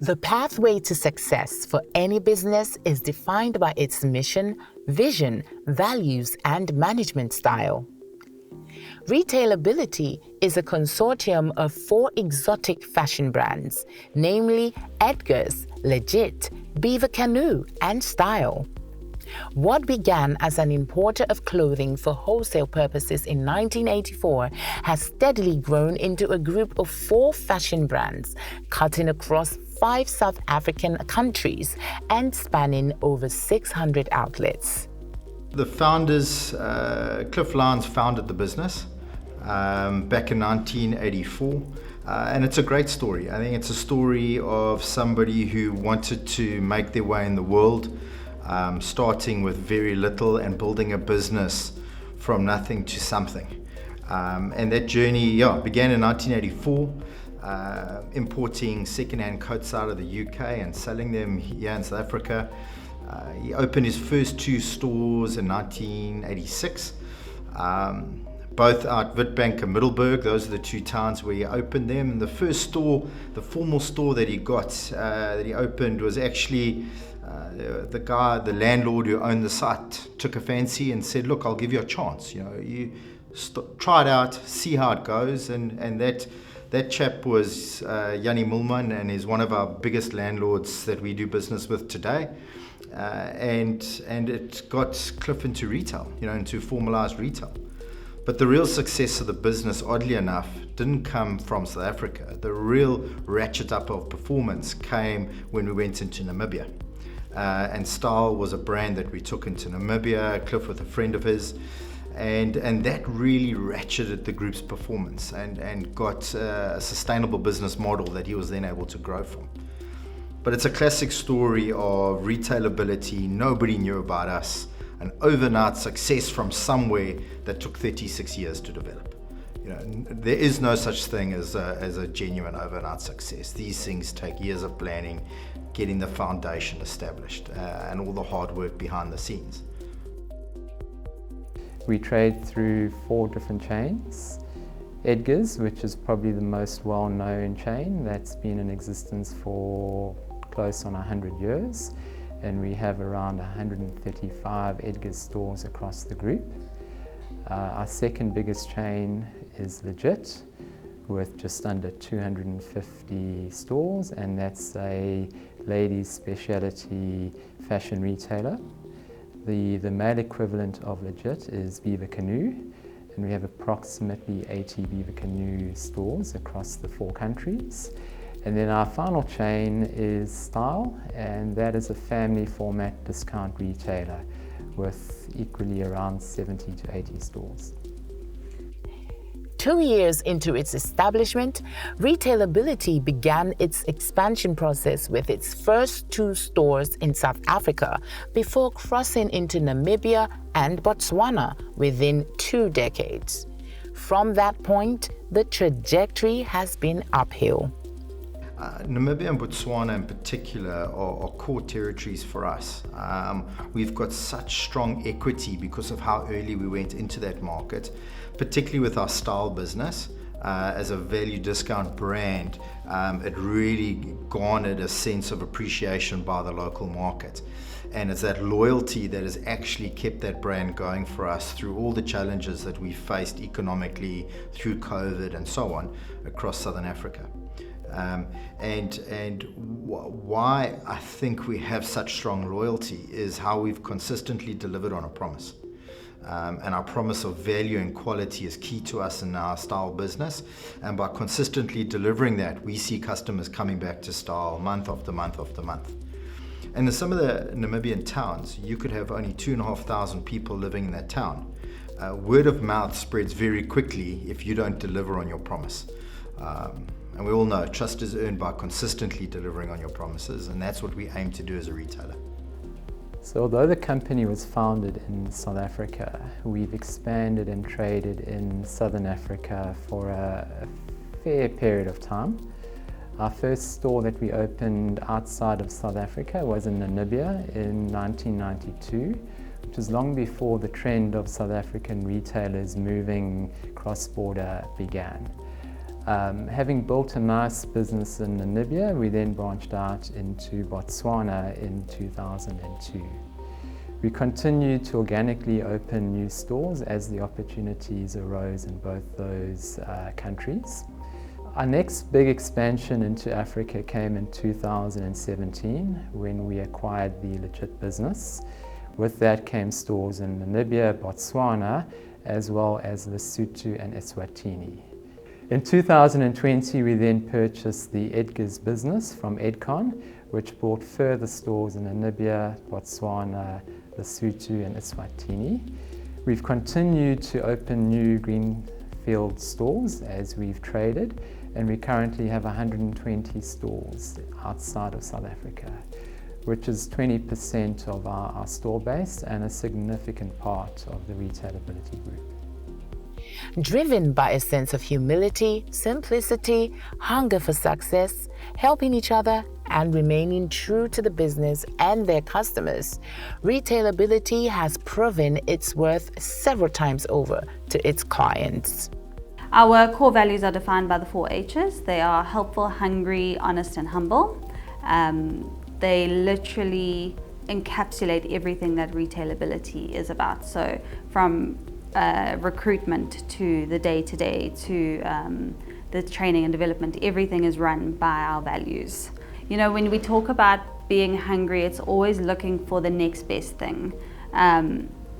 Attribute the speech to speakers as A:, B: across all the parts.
A: The pathway to success for any business is defined by its mission, vision, values, and management style. Retailability is a consortium of 4 exotic fashion brands, namely Edgar's, Legit, Beaver Canoe, and Style. What began as an importer of clothing for wholesale purposes in 1984 has steadily grown into a group of 4 fashion brands, cutting across 5 South African countries and spanning over 600 outlets.
B: The founders, Cliff Lyons founded the business back in 1984. And it's a great story. I think it's a story of somebody who wanted to make their way in the world, starting with very little and building a business from nothing to something. And that journey began in 1984, importing second-hand coats out of the UK and selling them here in South Africa. He opened his first 2 stores in 1986, both at Witbank and Middelburg. Those are the 2 towns where he opened them. And the first store, the formal store that he opened was actually the landlord who owned the site took a fancy and said, "Look, I'll give you a chance. You try it out, see how it goes." And that chap was Jannie Mulman, and is one of our biggest landlords that we do business with today. And it got Cliff into retail, into formalized retail. But the real success of the business, oddly enough, didn't come from South Africa. The real ratchet up of performance came when we went into Namibia. And Style was a brand that we took into Namibia, Cliff with a friend of his, and that really ratcheted the group's performance and got a sustainable business model that he was then able to grow from. But it's a classic story of retailability. Nobody knew about us, an overnight success from somewhere that took 36 years to develop. There is no such thing as a genuine overnight success. These things take years of planning, getting the foundation established, and all the hard work behind the scenes.
C: We trade through 4 different chains. Edgar's, which is probably the most well-known chain, that's been in existence for close on 100 years, and we have around 135 Edgar's stores across the group. Our second biggest chain is Legit, with just under 250 stores, and that's a ladies' specialty fashion retailer. The male equivalent of Legit is Beaver Canoe, and we have approximately 80 Beaver Canoe stores across the 4 countries. And then our final chain is Style, and that is a family format discount retailer with equally around 70 to 80 stores.
A: 2 years into its establishment, Retailability began its expansion process with its first 2 stores in South Africa before crossing into Namibia and Botswana within 2 decades. From that point, the trajectory has been uphill.
B: Namibia and Botswana in particular are core territories for us. We've got such strong equity because of how early we went into that market, particularly with our Style business. As a value discount brand, it really garnered a sense of appreciation by the local market. And it's that loyalty that has actually kept that brand going for us through all the challenges that we faced economically through COVID and so on across Southern Africa. Why I think we have such strong loyalty is how we've consistently delivered on a promise. And our promise of value and quality is key to us in our Style business. And by consistently delivering that, we see customers coming back to Style month after month after month. And in some of the Namibian towns, you could have only 2,500 people living in that town. Word of mouth spreads very quickly if you don't deliver on your promise. And we all know trust is earned by consistently delivering on your promises, and that's what we aim to do as a retailer.
C: So although the company was founded in South Africa, we've expanded and traded in Southern Africa for a fair period of time. Our first store that we opened outside of South Africa was in Namibia in 1992, which was long before the trend of South African retailers moving cross-border began. Having built a nice business in Namibia, we then branched out into Botswana in 2002. We continued to organically open new stores as the opportunities arose in both those countries. Our next big expansion into Africa came in 2017 when we acquired the Legit business. With that came stores in Namibia, Botswana, as well as Lesotho and Eswatini. In 2020, we then purchased the Edgars business from Edcon, which brought further stores in Namibia, Botswana, Lesotho and Eswatini. We've continued to open new greenfield stores as we've traded, and we currently have 120 stores outside of South Africa, which is 20% of our store base and a significant part of the Retailability group.
A: Driven by a sense of humility, simplicity, hunger for success, helping each other, and remaining true to the business and their customers, Retailability has proven its worth several times over to its clients.
D: Our core values are defined by the 4 H's. They are helpful, hungry, honest, and humble. They literally encapsulate everything that Retailability is about. So from recruitment to the day-to-day to the training and development, everything is run by our values. You know, when we talk about being hungry, it's always looking for the next best thing,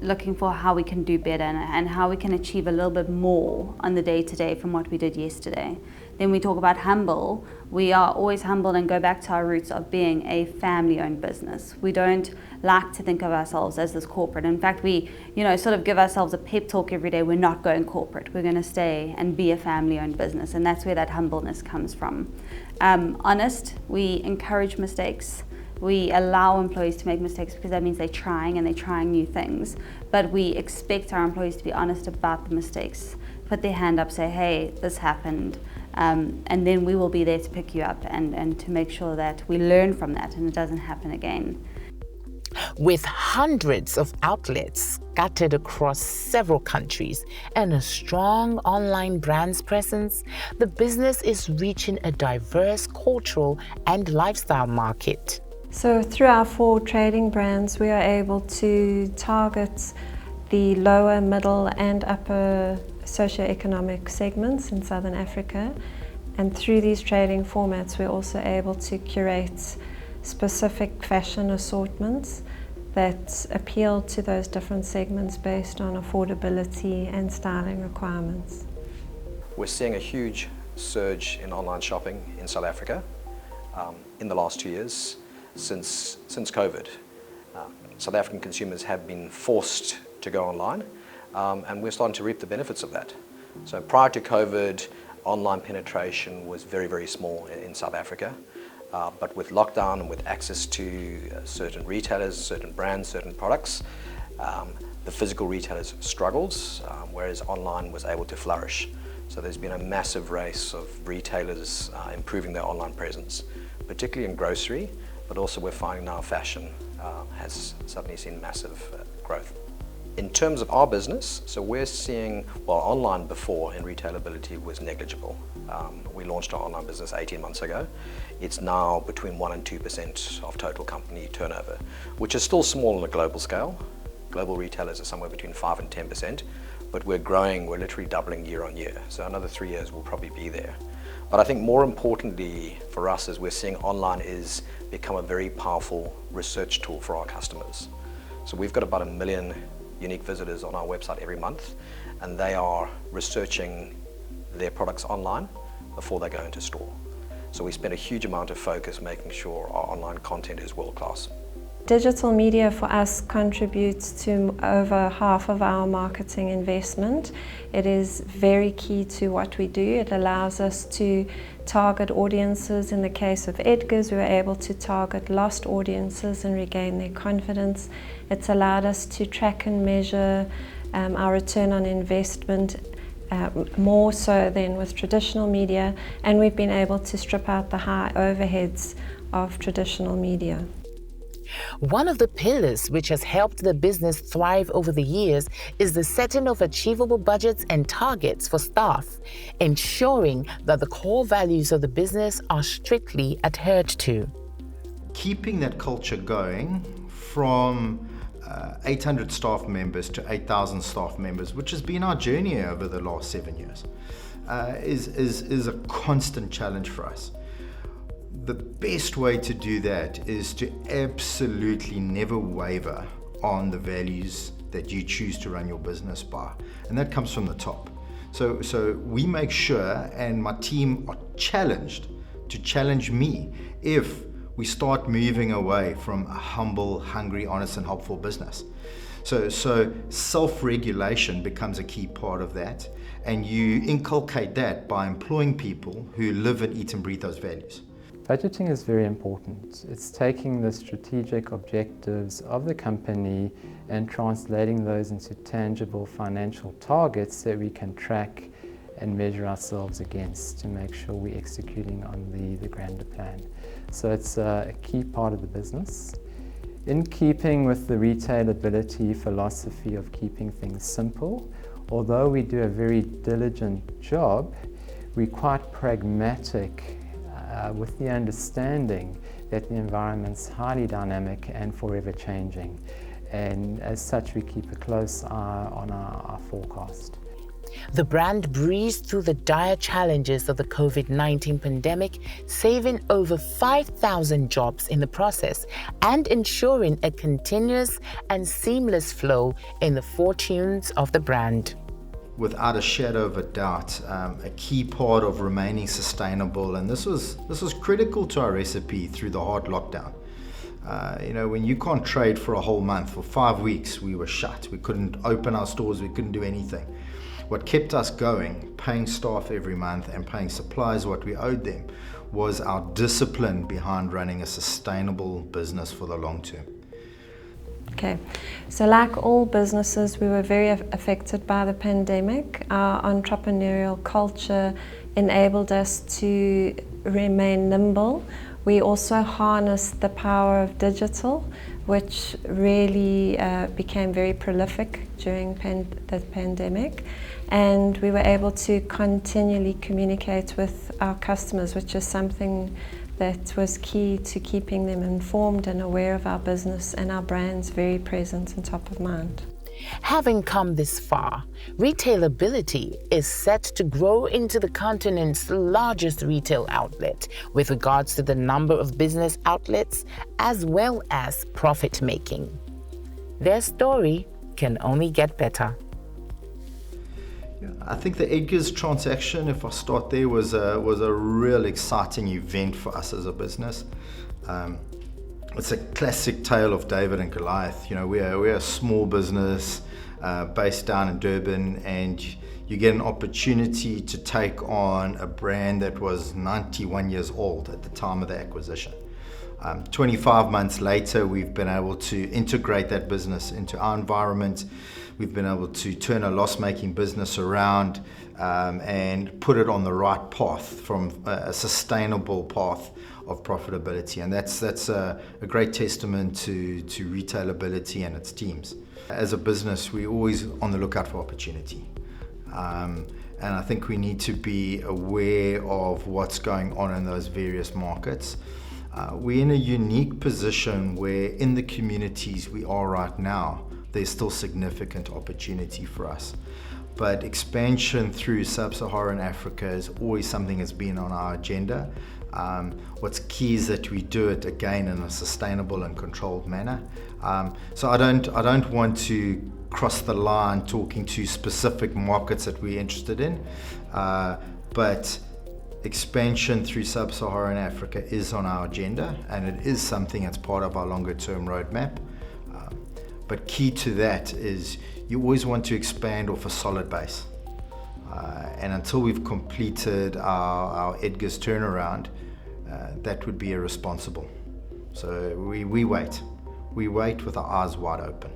D: looking for how we can do better and how we can achieve a little bit more on the day-to-day from what we did yesterday. Then we talk about humble. We are always humble and go back to our roots of being a family-owned business. We don't like to think of ourselves as this corporate. In fact, we, sort of give ourselves a pep talk every day. We're not going corporate. We're going to stay and be a family-owned business, and that's where that humbleness comes from. Honest, we encourage mistakes. We allow employees to make mistakes because that means they're trying new things. But we expect our employees to be honest about the mistakes. Put their hand up, say, hey, this happened. And then we will be there to pick you up and to make sure that we learn from that and it doesn't happen again.
A: With hundreds of outlets scattered across several countries and a strong online brands presence, the business is reaching a diverse cultural and lifestyle market.
E: So through our 4 trading brands, we are able to target the lower, middle and upper socioeconomic segments in Southern Africa. And through these trading formats, we're also able to curate specific fashion assortments that appeal to those different segments based on affordability and styling requirements.
F: We're seeing a huge surge in online shopping in South Africa in the last 2 years since COVID. South African consumers have been forced to go online, and we're starting to reap the benefits of that. So prior to COVID, online penetration was very, very small in South Africa. But with lockdown and with access to certain retailers, certain brands, certain products, the physical retailers struggled, whereas online was able to flourish. So there's been a massive race of retailers improving their online presence, particularly in grocery, but also we're finding now fashion has suddenly seen massive growth. In terms of our business, so we're seeing, well, online before in Retailability was negligible. We launched our online business 18 months ago. It's now between 1% and 2% of total company turnover, which is still small on a global scale. Global retailers are somewhere between 5% and 10%, but we're growing, we're literally doubling year on year. So another 3 years we'll probably be there. But I think more importantly for us is we're seeing online is become a very powerful research tool for our customers. So we've got about 1 million unique visitors on our website every month, and they are researching their products online before they go into store. So we spend a huge amount of focus making sure our online content is world class.
E: Digital media for us contributes to over half of our marketing investment. It is very key to what we do. It allows us to target audiences. In the case of Edgars, we were able to target lost audiences and regain their confidence. It's allowed us to track and measure our return on investment more so than with traditional media, and we've been able to strip out the high overheads of traditional media.
A: One of the pillars which has helped the business thrive over the years is the setting of achievable budgets and targets for staff, ensuring that the core values of the business are strictly adhered to.
B: Keeping that culture going from 800 staff members to 8,000 staff members, which has been our journey over the last 7 years, is a constant challenge for us. The best way to do that is to absolutely never waver on the values that you choose to run your business by, and that comes from the top. So we make sure, and my team are challenged to challenge me if we start moving away from a humble, hungry, honest and helpful business. So self-regulation becomes a key part of that, and you inculcate that by employing people who live and eat and breathe those values.
C: Budgeting is very important. It's taking the strategic objectives of the company and translating those into tangible financial targets that we can track and measure ourselves against to make sure we're executing on the grander plan. So it's a key part of the business. In keeping with the retailability philosophy of keeping things simple, although we do a very diligent job, we're quite pragmatic with the understanding that the environment's highly dynamic and forever changing. And as such, we keep a close eye on our forecast.
A: The brand breezed through the dire challenges of the COVID-19 pandemic, saving over 5,000 jobs in the process and ensuring a continuous and seamless flow in the fortunes of the brand.
B: Without a shadow of a doubt, a key part of remaining sustainable, and this was critical to our recipe through the hard lockdown. When you can't trade for a whole month, for 5 weeks we were shut. We couldn't open our stores, we couldn't do anything. What kept us going, paying staff every month and paying suppliers what we owed them, was our discipline behind running a sustainable business for the long term.
E: Okay, so like all businesses, we were very affected by the pandemic. Our entrepreneurial culture enabled us to remain nimble. We also harnessed the power of digital, which really became very prolific during the pandemic. And we were able to continually communicate with our customers, which is something that was key to keeping them informed and aware of our business and our brands very present and top of mind.
A: Having come this far, Retailability is set to grow into the continent's largest retail outlet with regards to the number of business outlets as well as profit making. Their story can only get better.
B: I think the Edgars transaction, if I start there, was a real exciting event for us as a business. It's a classic tale of David and Goliath. We're a small business based down in Durban, and you get an opportunity to take on a brand that was 91 years old at the time of the acquisition. 25 months later, we've been able to integrate that business into our environment. We've been able to turn a loss-making business around and put it on the right path, from a sustainable path of profitability. And that's a great testament to Retailability and its teams. As a business, we're always on the lookout for opportunity. And I think we need to be aware of what's going on in those various markets. We're in a unique position where in the communities we are right now, there's still significant opportunity for us. But expansion through sub-Saharan Africa is always something that's been on our agenda. What's key is that we do it again in a sustainable and controlled manner. So I don't want to cross the line talking to specific markets that we're interested in, but expansion through sub-Saharan Africa is on our agenda, and it is something that's part of our longer term roadmap. But key to that is you always want to expand off a solid base. And until we've completed our Edgars turnaround, that would be irresponsible. So we wait. We wait with our eyes wide open.